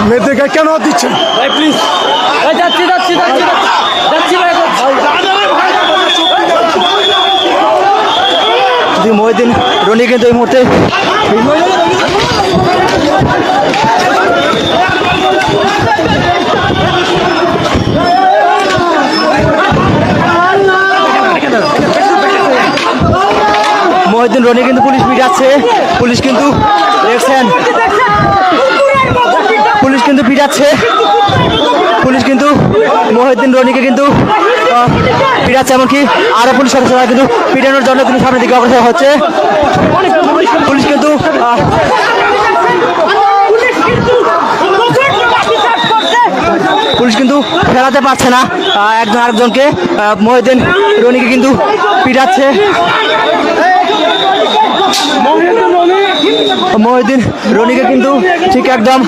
মেয়েদেরকে কেন দিচ্ছেন ভাই প্লিজ ভাই যাচ্ছি যাচ্ছি যাচ্ছি যাচ্ছি ভাই মহিউদ্দিন রনি কিন্তু এই মুহূর্তে মহিউদ্দিন রনি কিন্তু পুলিশ পিটাচ্ছে পুলিশ কিন্তু দেখছেন পুলিশ কিন্তু পিটাচ্ছে পুলিশ কিন্তু মহিউদ্দিন রনিকে কিন্তু পিটাচ্ছে এমনকি আরো পুলিশ সদস্যরা কিন্তু পিটানোর জন্য কিন্তু সামনের দিকে অগ্রসর হচ্ছে পুলিশ কিন্তু পুলিশ কিন্তু ফেরাতে পারছে না একজন আরেকজনকে মহিউদ্দিন রনিকে কিন্তু পিটাচ্ছে মহিউদ্দিন রনিকে কিন্তু ঠিক একদম